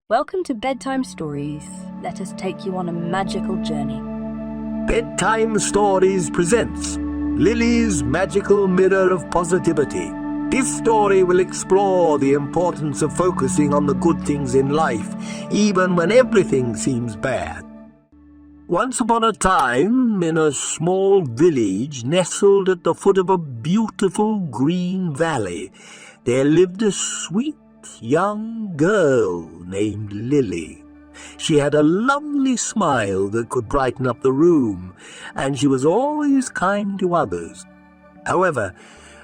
Welcome to Bedtime Stories. Let us take you on a magical journey. Bedtime Stories presents Lily's Magical Mirror of Positivity. This story will explore the importance of focusing on the good things in life, even when everything seems bad. Once upon a time, in a small village nestled at the foot of a beautiful green valley, there lived a sweet young girl named Lily. She had a lovely smile that could brighten up the room, and she was always kind to others. However,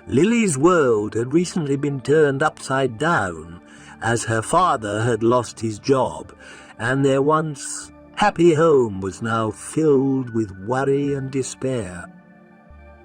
Lily's world had recently been turned upside down, as her father had lost his job, and their once happy home was now filled with worry and despair.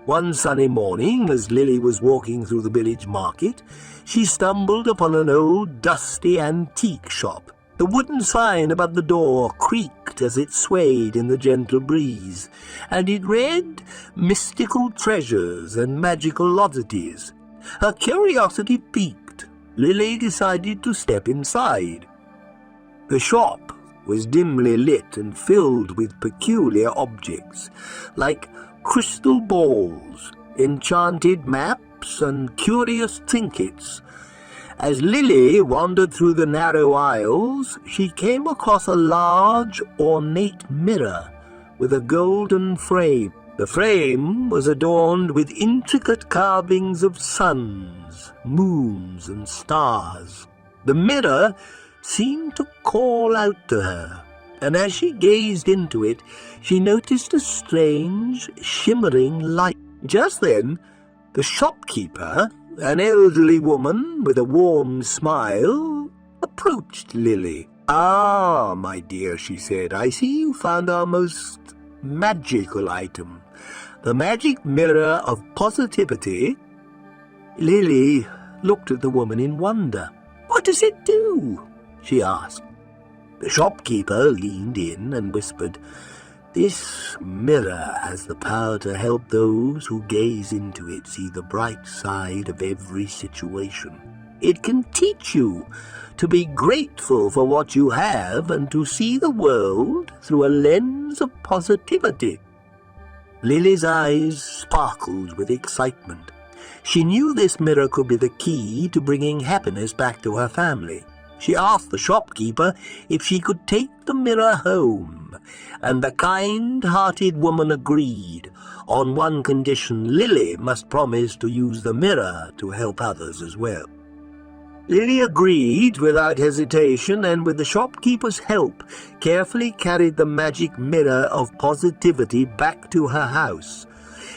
One sunny morning, as Lily was walking through the village market, she stumbled upon an old, dusty antique shop. The wooden sign above the door creaked as it swayed in the gentle breeze, and it read, "Mystical Treasures and Magical Oddities." Her curiosity piqued. Lily decided to step inside. The shop was dimly lit and filled with peculiar objects, like crystal balls, enchanted maps, and curious trinkets. As Lily wandered through the narrow aisles, she came across a large, ornate mirror with a golden frame. The frame was adorned with intricate carvings of suns, moons, and stars. The mirror seemed to call out to her, and as she gazed into it, she noticed a strange, shimmering light. Just then, the shopkeeper, an elderly woman with a warm smile, approached Lily. "Ah, my dear," she said, "I see you found our most magical item, the magic mirror of positivity." Lily looked at the woman in wonder. "What does it do?" she asked. The shopkeeper leaned in and whispered, "This mirror has the power to help those who gaze into it see the bright side of every situation. It can teach you to be grateful for what you have and to see the world through a lens of positivity." Lily's eyes sparkled with excitement. She knew this mirror could be the key to bringing happiness back to her family. She asked the shopkeeper if she could take the mirror home, and the kind-hearted woman agreed, on one condition: Lily must promise to use the mirror to help others as well. Lily agreed without hesitation, and with the shopkeeper's help, carefully carried the magic mirror of positivity back to her house.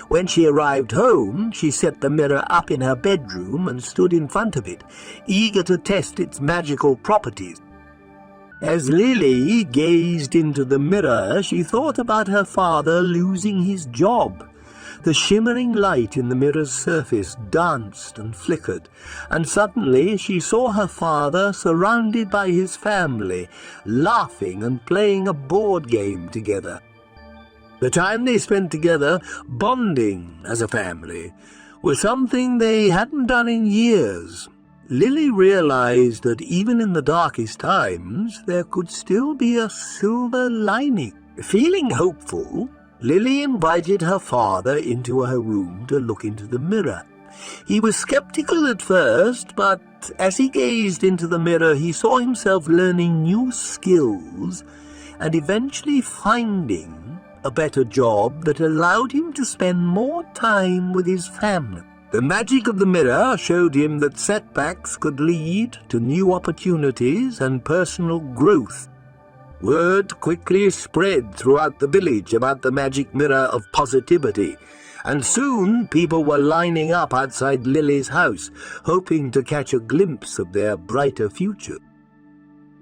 When she arrived home, she set the mirror up in her bedroom and stood in front of it, eager to test its magical properties. As Lily gazed into the mirror, she thought about her father losing his job. The shimmering light in the mirror's surface danced and flickered, and suddenly she saw her father surrounded by his family, laughing and playing a board game together. The time they spent together, bonding as a family, was something they hadn't done in years. Lily realized that even in the darkest times, there could still be a silver lining. Feeling hopeful, Lily invited her father into her room to look into the mirror. He was skeptical at first, but as he gazed into the mirror, he saw himself learning new skills and eventually finding a better job that allowed him to spend more time with his family. The magic of the mirror showed him that setbacks could lead to new opportunities and personal growth. Word quickly spread throughout the village about the magic mirror of positivity, and soon people were lining up outside Lily's house, hoping to catch a glimpse of their brighter future.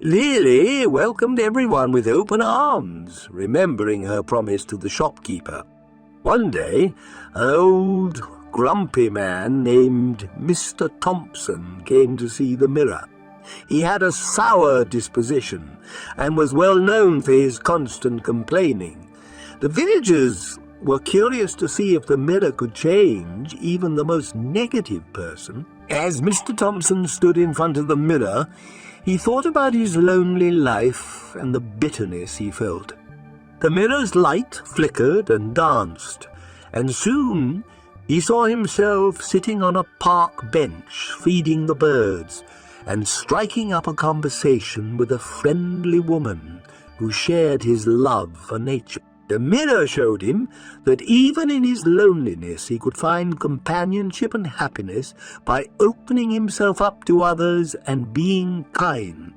Lily welcomed everyone with open arms, remembering her promise to the shopkeeper. One day, an old, grumpy man named Mr. Thompson came to see the mirror. He had a sour disposition and was well known for his constant complaining. The villagers were curious to see if the mirror could change even the most negative person. As Mr. Thompson stood in front of the mirror, he thought about his lonely life and the bitterness he felt. The mirror's light flickered and danced, and soon he saw himself sitting on a park bench feeding the birds and striking up a conversation with a friendly woman who shared his love for nature. The mirror showed him that even in his loneliness he could find companionship and happiness by opening himself up to others and being kind.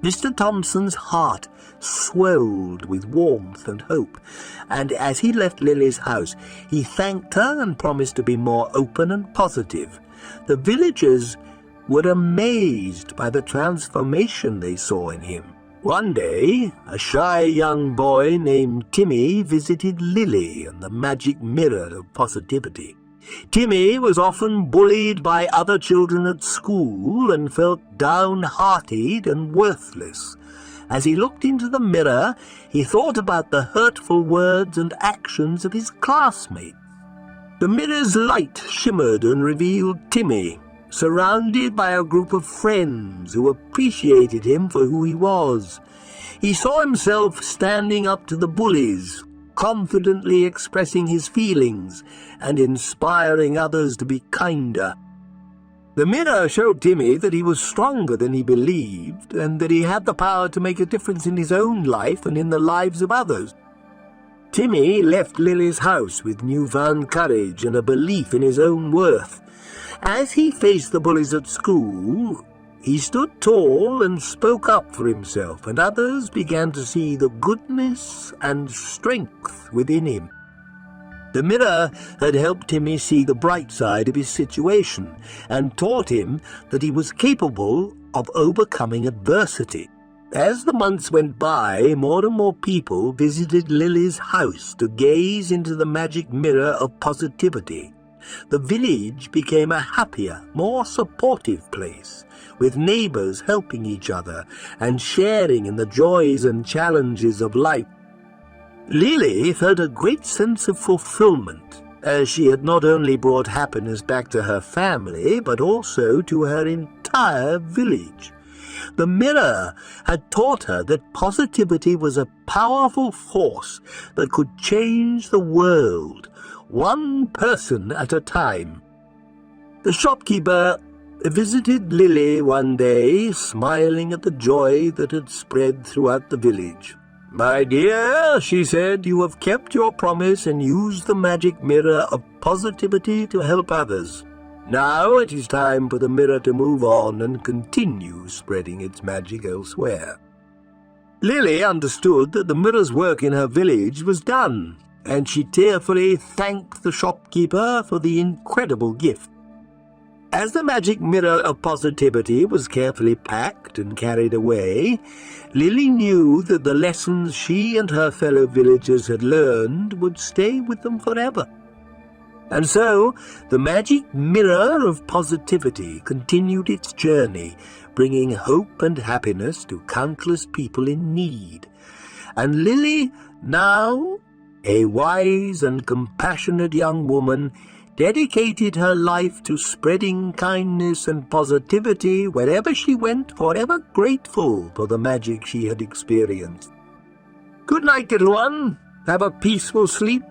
Mr. Thompson's heart swelled with warmth and hope, and as he left Lily's house, he thanked her and promised to be more open and positive. The villagers were amazed by the transformation they saw in him. One day, a shy young boy named Timmy visited Lily and the magic mirror of positivity. Timmy was often bullied by other children at school and felt downhearted and worthless. As he looked into the mirror, he thought about the hurtful words and actions of his classmates. The mirror's light shimmered and revealed Timmy, surrounded by a group of friends who appreciated him for who he was. He saw himself standing up to the bullies, confidently expressing his feelings and inspiring others to be kinder. The mirror showed Timmy that he was stronger than he believed and that he had the power to make a difference in his own life and in the lives of others. Timmy left Lily's house with newfound courage and a belief in his own worth. As he faced the bullies at school, he stood tall and spoke up for himself, and others began to see the goodness and strength within him. The mirror had helped Timmy see the bright side of his situation and taught him that he was capable of overcoming adversity. As the months went by, more and more people visited Lily's house to gaze into the magic mirror of positivity. The village became a happier, more supportive place, with neighbors helping each other and sharing in the joys and challenges of life. Lily felt a great sense of fulfillment, as she had not only brought happiness back to her family, but also to her entire village. The mirror had taught her that positivity was a powerful force that could change the world, one person at a time. The shopkeeper visited Lily one day, smiling at the joy that had spread throughout the village. "My dear," she said, "you have kept your promise and used the magic mirror of positivity to help others. Now it is time for the mirror to move on and continue spreading its magic elsewhere." Lily understood that the mirror's work in her village was done, and she tearfully thanked the shopkeeper for the incredible gift. As the magic mirror of positivity was carefully packed and carried away, Lily knew that the lessons she and her fellow villagers had learned would stay with them forever. And so the magic mirror of positivity continued its journey, bringing hope and happiness to countless people in need. And Lily, now a wise and compassionate young woman, dedicated her life to spreading kindness and positivity wherever she went, forever grateful for the magic she had experienced. Good night, little one. Have a peaceful sleep,